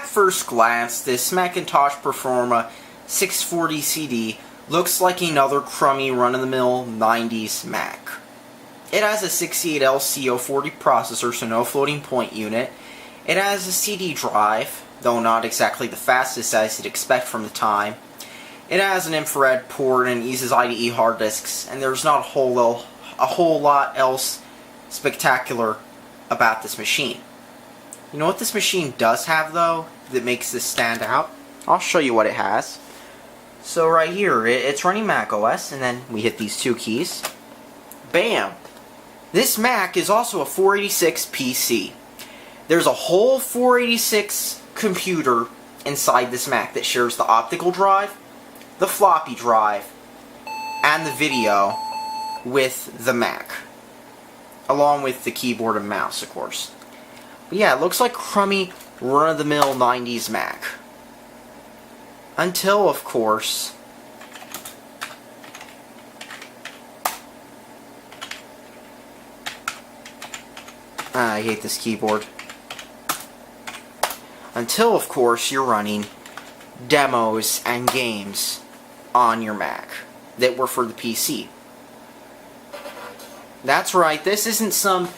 first glance, this Macintosh Performa 640CD looks like another crummy run-of-the-mill 90s Mac. It has a 68LC040 processor, so no floating point unit. It has a CD drive, though not exactly the fastest as you'd expect from the time. It has an infrared port and uses IDE hard disks, and there's not a whole lot else spectacular about this machine. You know what this machine does have, though, that makes this stand out? I'll show you what it has. So right here, it's running Mac OS, and then we hit these two keys. Bam! This Mac is also a 486 PC. There's a whole 486 computer inside this Mac that shares the optical drive, the floppy drive, and the video with the Mac, along with the keyboard and mouse, of course. But yeah, it looks like crummy, run-of-the-mill 90s Mac. Until, of course, I hate this keyboard. Until, of course, you're running demos and games on your Mac that were for the PC. That's right, this isn't some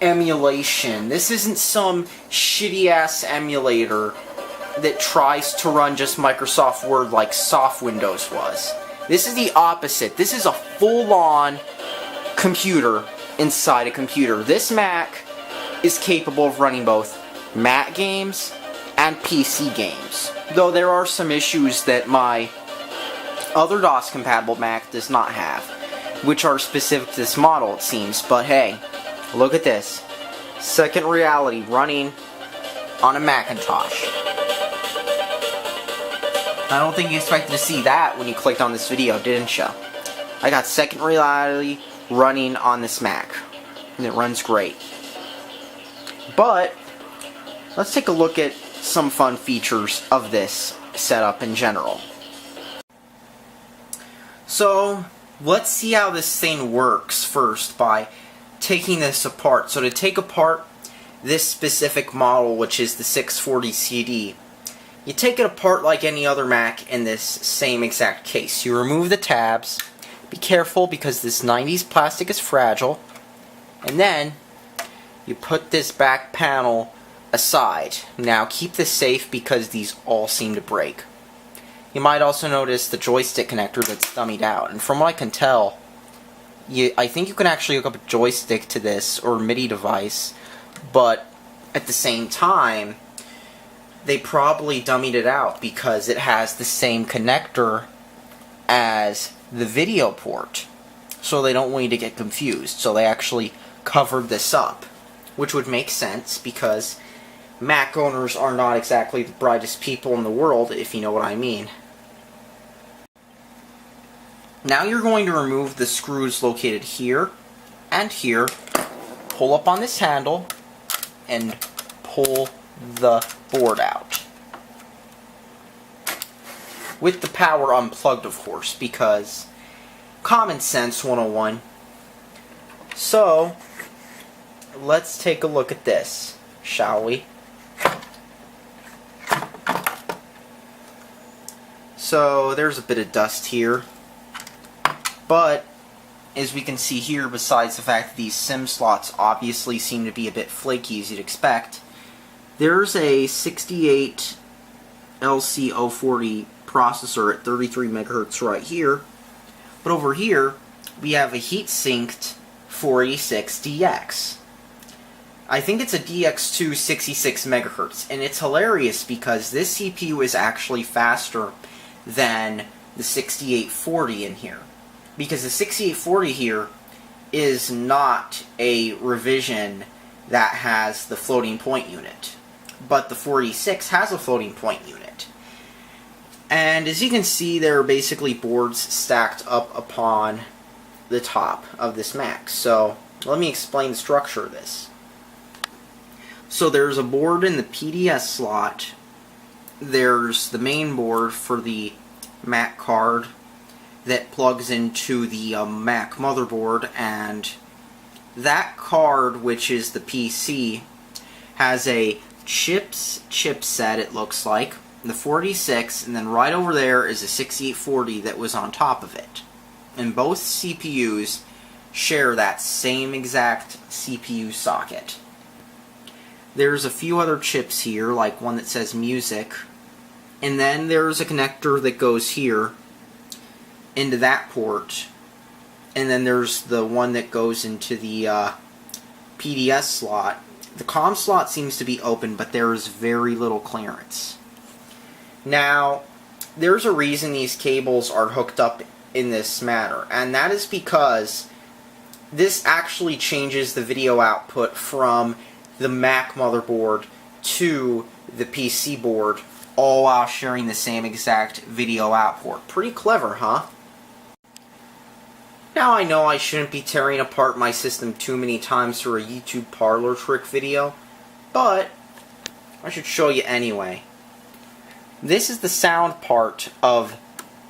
emulation. This isn't some shitty-ass emulator that tries to run just Microsoft Word like Soft Windows was. This is the opposite. This is a full-on computer inside a computer. This Mac is capable of running both Mac games and PC games. Though there are some issues that my other DOS-compatible Mac does not have, which are specific to this model, it seems. But hey, look at this. Second Reality running on a Macintosh. I don't think you expected to see that when you clicked on this video, didn't you? I got Second Reality running on this Mac, and it runs great. But let's take a look at some fun features of this setup in general. So let's see how this thing works first by taking this apart. So to take apart this specific model, which is the 640CD, you take it apart like any other Mac in this same exact case. You remove the tabs. Be careful because this 90s plastic is fragile. And then you put this back panel aside. Now keep this safe because these all seem to break. You might also notice the joystick connector that's dummied out. And from what I can tell, I think you can actually hook up a joystick to this or a MIDI device, but at the same time, they probably dummied it out because it has the same connector as the video port. So they don't want you to get confused. So they actually covered this up, which would make sense because Mac owners are not exactly the brightest people in the world, if you know what I mean. Now you're going to remove the screws located here and here, pull up on this handle, and pull the board out. With the power unplugged, of course, because common sense 101. So, let's take a look at this, shall we? So, there's a bit of dust here. But, as we can see here, besides the fact that these SIM slots obviously seem to be a bit flaky as you'd expect, there's a 68LC040 processor at 33 MHz right here. But over here, we have a heat-sinked 486DX. I think it's a DX2 66 MHz, and it's hilarious because this CPU is actually faster than the 6840 in here. Because the 6840 here is not a revision that has the floating point unit, but the 486 has a floating point unit. And as you can see, there are basically boards stacked up upon the top of this Mac. So let me explain the structure of this. So there's a board in the PDS slot. There's the main board for the Mac card that plugs into the Mac motherboard, and that card, which is the PC, has a chipset, it looks like, the 46, and then right over there is a 6840 that was on top of it. And both CPUs share that same exact CPU socket. There's a few other chips here, like one that says music, and then there's a connector that goes here into that port, and then there's the one that goes into the PDS slot. The COM slot seems to be open, but there is very little clearance. Now, there's a reason these cables are hooked up in this manner, and that is because this actually changes the video output from the Mac motherboard to the PC board, all while sharing the same exact video output. Pretty clever, huh? Now I know I shouldn't be tearing apart my system too many times for a YouTube parlor trick video, but I should show you anyway. This is the sound part of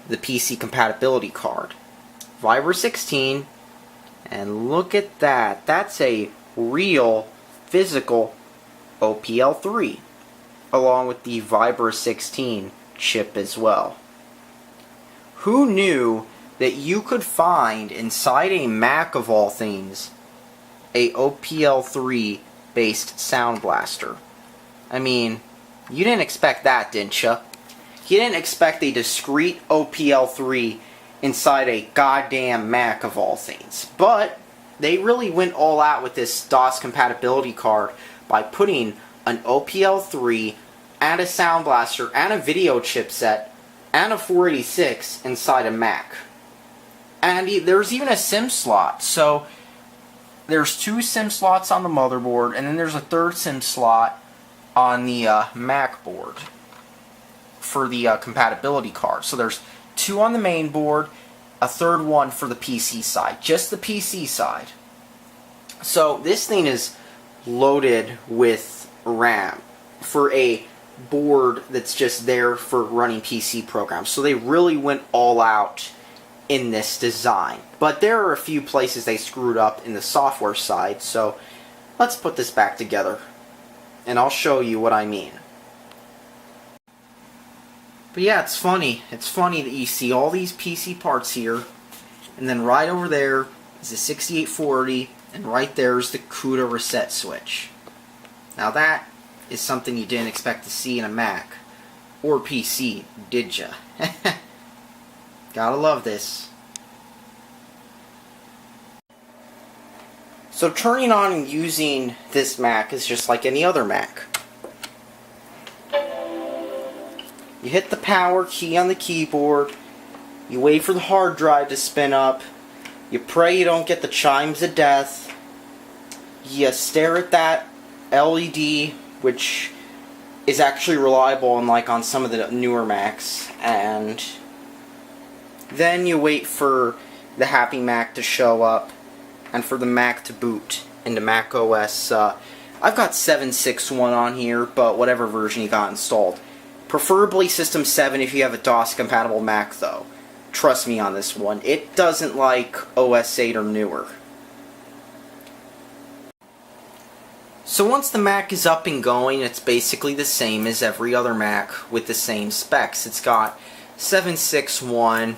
the PC compatibility card. Vibra 16, and look at that. That's a real physical OPL3, along with the Vibra 16 chip as well. Who knew that you could find inside a Mac, of all things, a OPL3 based sound blaster? I mean, you didn't expect that, didn't you? You didn't expect a discrete OPL3 inside a goddamn Mac, of all things. But they really went all out with this DOS compatibility card by putting an OPL3 and a sound blaster and a video chipset and a 486 inside a Mac. And there's even a SIM slot. So there's 2 SIM slots on the motherboard, and then there's a 3rd SIM slot on the Mac board for the compatibility card. So there's 2 on the main board, a 3rd one for the PC side, just the PC side. So this thing is loaded with RAM for a board that's just there for running PC programs. So they really went all out in this design. But there are a few places they screwed up in the software side, so let's put this back together and I'll show you what I mean. But yeah, it's funny. It's funny that you see all these PC parts here, and then right over there is the 6840, and right there is the CUDA reset switch. Now that is something you didn't expect to see in a Mac or PC, did ya? Gotta love this. So turning on and using this Mac is just like any other Mac. You hit the power key on the keyboard, you wait for the hard drive to spin up, you pray you don't get the chimes of death, you stare at that LED, which is actually reliable unlike on some of the newer Macs, and then you wait for the Happy Mac to show up and for the Mac to boot into Mac OS. I've got 761 on here, but whatever version you got installed. Preferably System 7 if you have a DOS compatible Mac though. Trust me on this one. It doesn't like OS 8 or newer. So once the Mac is up and going, it's basically the same as every other Mac with the same specs. It's got 761.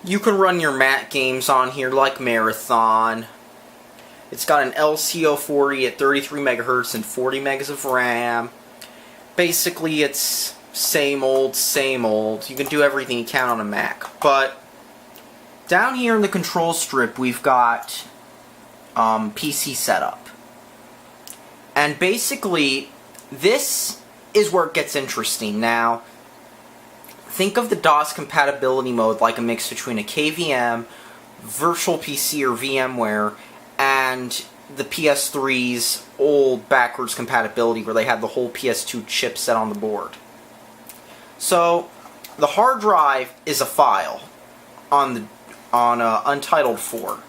You can run your Mac games on here like Marathon. It's got an LCO40 at 33 MHz and 40 megs of RAM. Basically it's same old, same old. You can do everything you can on a Mac. But down here in the control strip we've got PC setup. And basically this is where it gets interesting. Now think of the DOS compatibility mode like a mix between a KVM, Virtual PC or VMware, and the PS3's old backwards compatibility where they had the whole PS2 chipset on the board. So the hard drive is a file on Untitled 4.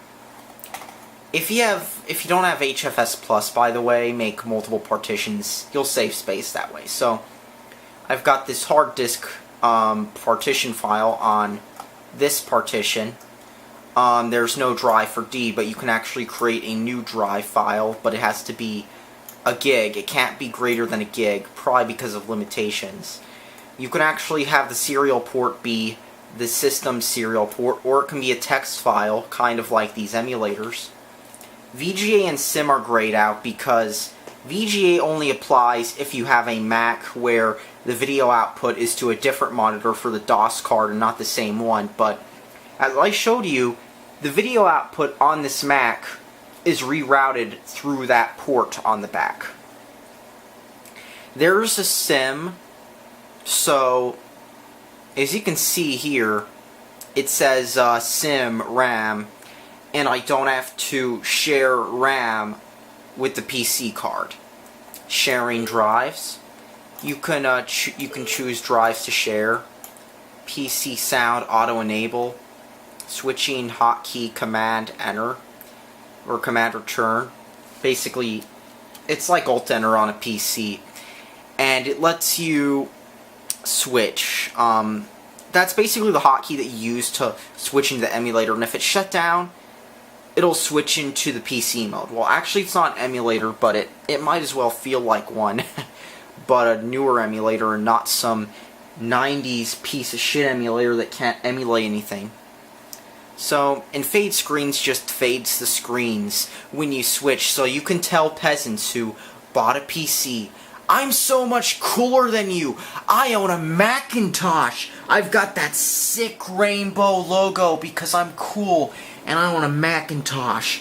If you don't have HFS Plus, by the way, make multiple partitions. You'll save space that way. So I've got this hard disk partition file on this partition. There's no drive for D, but you can actually create a new drive file, but it has to be a gig. It can't be greater than a gig, probably because of limitations. You can actually have the serial port be the system serial port, or it can be a text file, kind of like these emulators. VGA and SIM are grayed out because VGA only applies if you have a Mac where the video output is to a different monitor for the DOS card and not the same one, but as I showed you, the video output on this Mac is rerouted through that port on the back. There's a SIM, so as you can see here, it says SIM RAM, and I don't have to share RAM with the PC card. Sharing drives, you can choose drives to share. PC sound auto enable, switching hotkey command enter or command return. Basically, it's like alt enter on a PC, and it lets you switch. That's basically the hotkey that you use to switch into the emulator, and if it's shut down, it'll switch into the PC mode. Well, actually it's not an emulator, but it might as well feel like one, but a newer emulator and not some 90s piece of shit emulator that can't emulate anything. So, and fade screens just fades the screens when you switch, so you can tell peasants who bought a PC, I'm so much cooler than you. I own a Macintosh. I've got that sick rainbow logo because I'm cool and I own a Macintosh.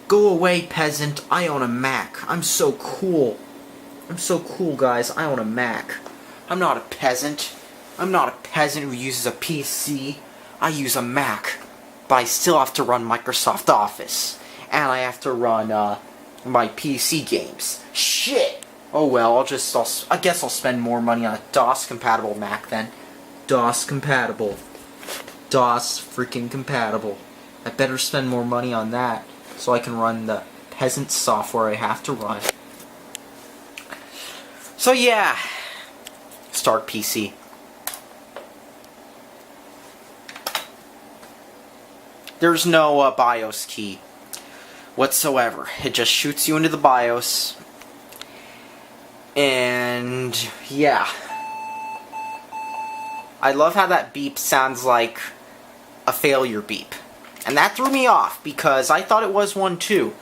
Go away, peasant. I own a Mac. I'm so cool. I'm so cool, guys. I own a Mac. I'm not a peasant. I'm not a peasant who uses a PC. I use a Mac. But I still have to run Microsoft Office. And I have to run my PC games. Shit! Oh well, I guess I'll spend more money on a DOS-compatible Mac then. DOS-compatible. DOS freaking compatible. I better spend more money on that so I can run the peasant software I have to run. So yeah, start PC. There's no BIOS key whatsoever. It just shoots you into the BIOS. And yeah, I love how that beep sounds like a failure beep. And that threw me off because I thought it was one too.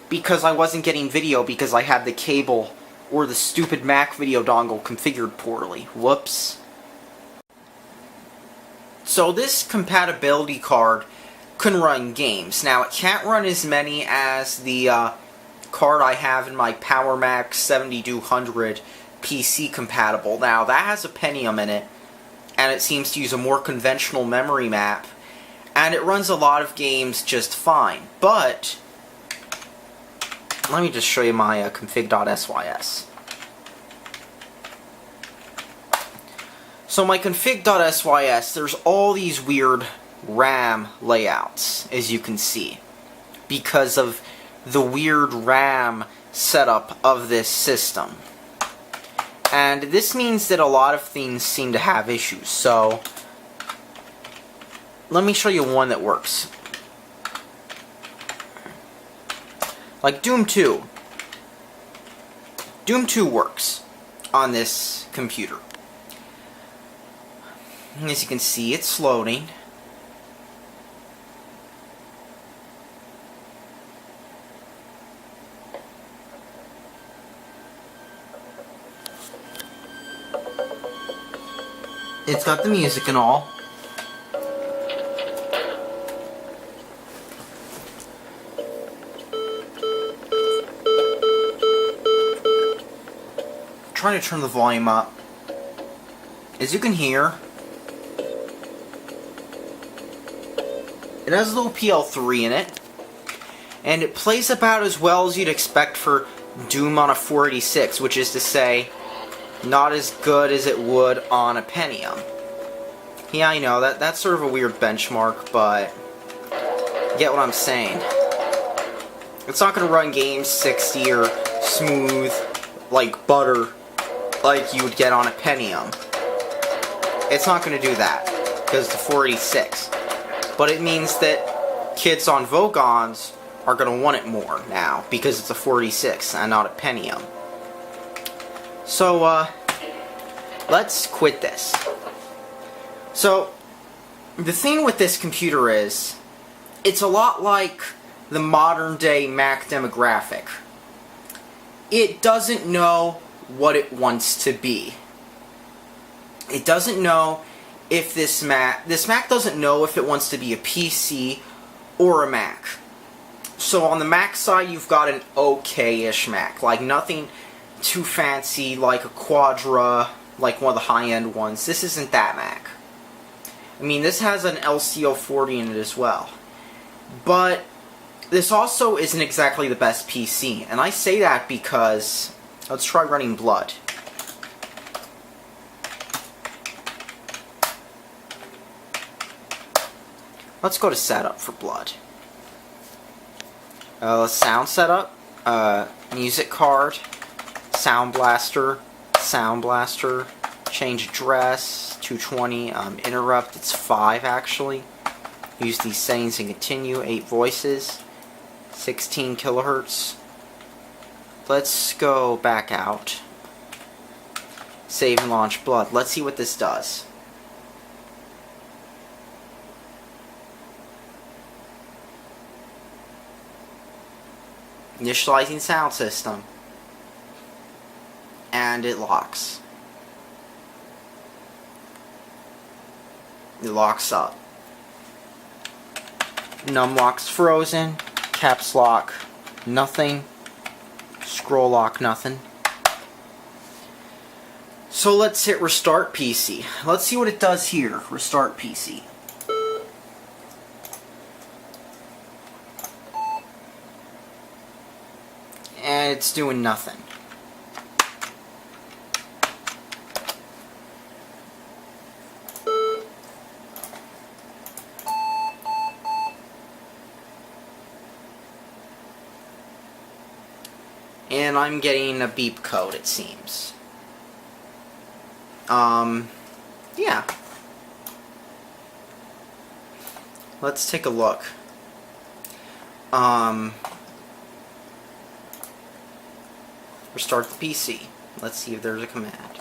Because I wasn't getting video because I had the cable or the stupid Mac video dongle configured poorly. Whoops. So this compatibility card can run games. Now it can't run as many as the card I have in my PowerMac 7200 PC compatible. Now that has a Pentium in it, and it seems to use a more conventional memory map, and it runs a lot of games just fine. But let me just show you my config.sys. So my config.sys, there's all these weird RAM layouts, as you can see, because of the weird RAM setup of this system. And this means that a lot of things seem to have issues. So let me show you one that works. Like Doom 2. Doom 2 works on this computer. And as you can see, it's loading. It's got the music and all. Trying to turn the volume up. As you can hear, it has a little PL3 in it, and it plays about as well as you'd expect for Doom on a 486, which is to say, not as good as it would on a Pentium. Yeah, I know, that's sort of a weird benchmark, but you get what I'm saying. It's not going to run games 60 or smooth like butter like you would get on a Pentium. It's not going to do that, because it's a 486. But it means that kids on Vogons are going to want it more now because it's a 46 and not a Pentium. So, let's quit this. So, the thing with this computer is, it's a lot like the modern day Mac demographic. It doesn't know what it wants to be. It doesn't know if this Mac doesn't know if it wants to be a PC or a Mac. So on the Mac side, you've got an okay-ish Mac, like nothing too fancy, like a Quadra, like one of the high-end ones. This isn't that Mac. I mean, this has an LCO40 in it as well. But this also isn't exactly the best PC, and I say that because, let's try running Blood. Let's go to setup for Blood. Sound setup, music card, Sound Blaster, change address, 220, interrupt, it's 5 actually. Use these settings and continue, 8 voices, 16 kilohertz. Let's go back out. Save and launch Blood. Let's see what this does. Initializing sound system. And it locks. It locks up. Num lock's frozen. Caps lock, nothing. Scroll lock, nothing. So let's hit restart PC. Let's see what it does here. Restart PC. And it's doing nothing. And I'm getting a beep code, it seems. Yeah. Let's take a look. Restart the PC. Let's see if there's a command.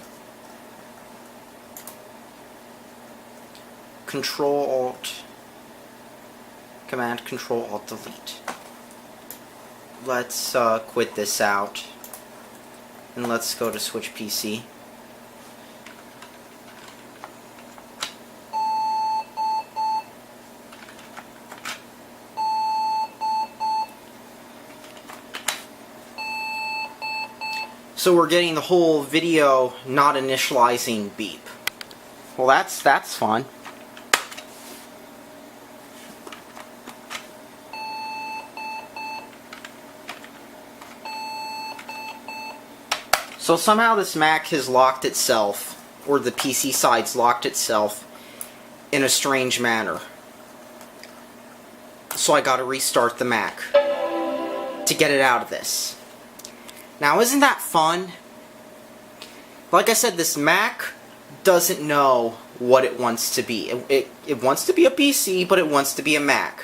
Control-Alt. Command Control-Alt-Delete. Let's quit this out. And let's go to switch PC. So we're getting the whole video not initializing beep. Well, that's fun. So somehow this Mac has locked itself, or the PC side's locked itself in a strange manner. So I gotta restart the Mac to get it out of this. Now, isn't that fun? Like I said, this Mac doesn't know what it wants to be. It wants to be a PC, but it wants to be a Mac.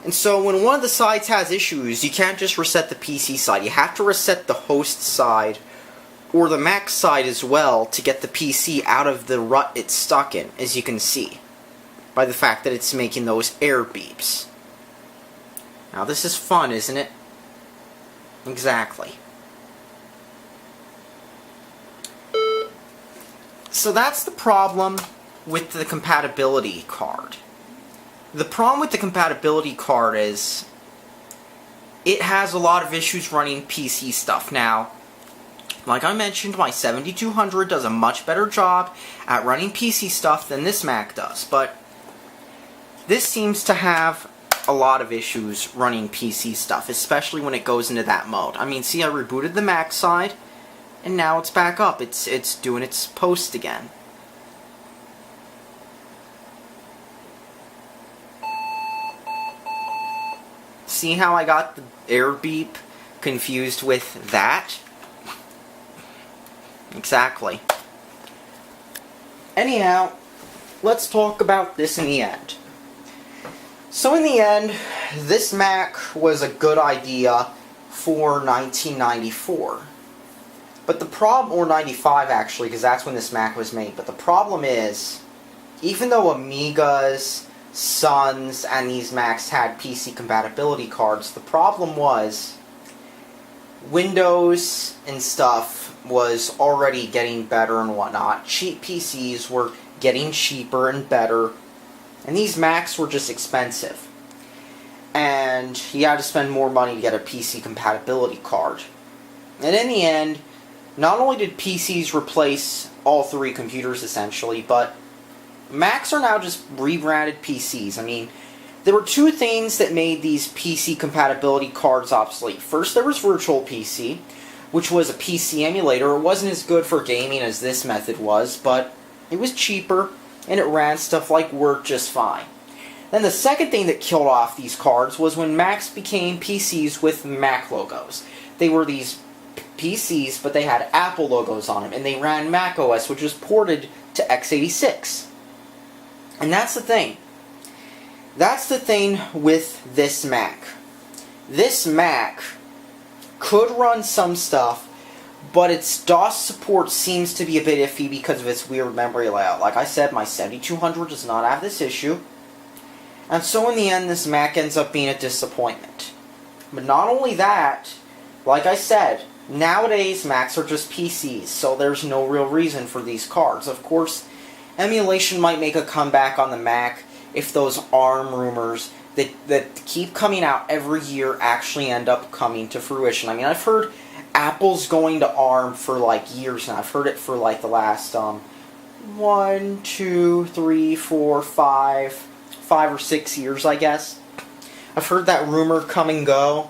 And so when one of the sides has issues, you can't just reset the PC side. You have to reset the host side or the Mac side as well to get the PC out of the rut it's stuck in, as you can see, by the fact that it's making those error beeps. Now this is fun, isn't it? Exactly. So that's the problem with the compatibility card. The problem with the compatibility card is it has a lot of issues running PC stuff. Now, like I mentioned, my 7200 does a much better job at running PC stuff than this Mac does, but this seems to have a lot of issues running PC stuff, especially when it goes into that mode. I mean, see, I rebooted the Mac side, and now it's back up. It's doing its post again. See how I got the error beep confused with that? Exactly. Anyhow, let's talk about this in the end. So in the end, this Mac was a good idea for 1994. But the problem, or 95 actually, because that's when this Mac was made. But the problem is, even though Amigas, Suns, and these Macs had PC compatibility cards, the problem was Windows and stuff was already getting better and whatnot. Cheap PCs were getting cheaper and better, and these Macs were just expensive. And you had to spend more money to get a PC compatibility card. And in the end, not only did PCs replace all three computers essentially, but Macs are now just rebranded PCs. I mean, there were two things that made these PC compatibility cards obsolete. First, there was Virtual PC, which was a PC emulator. It wasn't as good for gaming as this method was, but it was cheaper, and it ran stuff like Word just fine. Then the second thing that killed off these cards was when Macs became PCs with Mac logos. They were these PCs, but they had Apple logos on them, and they ran Mac OS, which was ported to x86. And that's the thing. That's the thing with this Mac. This Mac could run some stuff, but its DOS support seems to be a bit iffy because of its weird memory layout. Like I said, my 7200 does not have this issue. And so in the end, this Mac ends up being a disappointment. But not only that, like I said, nowadays Macs are just PCs, so there's no real reason for these cards. Of course, emulation might make a comeback on the Mac if those ARM rumors that keep coming out every year actually end up coming to fruition. I mean, I've heard Apple's going to ARM for like years now. I've heard it for like the last 1, 2, 3, 4, 5 or 6 years, I guess. I've heard that rumor come and go.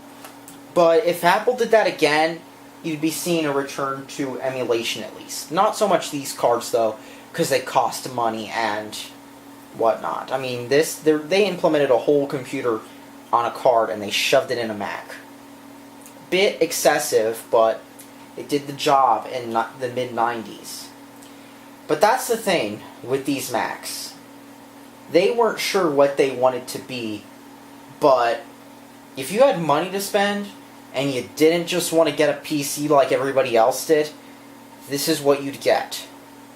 But if Apple did that again, you'd be seeing a return to emulation at least. Not so much these cards though, because they cost money and whatnot. I mean, they implemented a whole computer on a card and they shoved it in a Mac. Bit excessive, but it did the job in the mid-90s. But that's the thing with these Macs. They weren't sure what they wanted to be, but if you had money to spend and you didn't just want to get a PC like everybody else did, this is what you'd get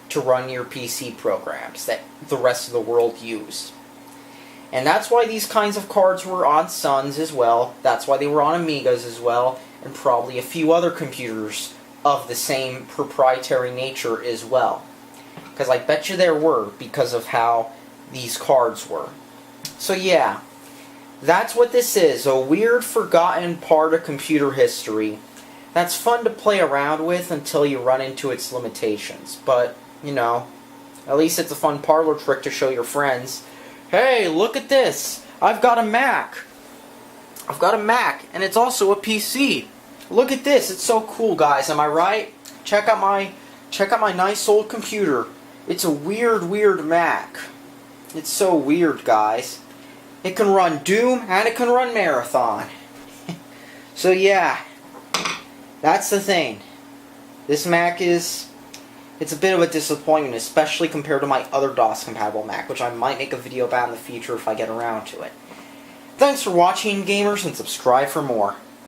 to run your PC programs that the rest of the world used. And that's why these kinds of cards were on Suns as well. That's why they were on Amigas as well, and probably a few other computers of the same proprietary nature as well. Because I bet you there were, because of how these cards were. So yeah, that's what this is, a weird forgotten part of computer history that's fun to play around with until you run into its limitations. But, you know, at least it's a fun parlor trick to show your friends. Hey, look at this! I've got a Mac! I've got a Mac, and it's also a PC! Look at this, it's so cool, guys, am I right? Check out my nice old computer. It's a weird Mac. It's so weird, guys. It can run Doom, and it can run Marathon. So yeah, that's the thing. This Mac it's a bit of a disappointment, especially compared to my other DOS-compatible Mac, which I might make a video about in the future if I get around to it. Thanks for watching, gamers, and subscribe for more.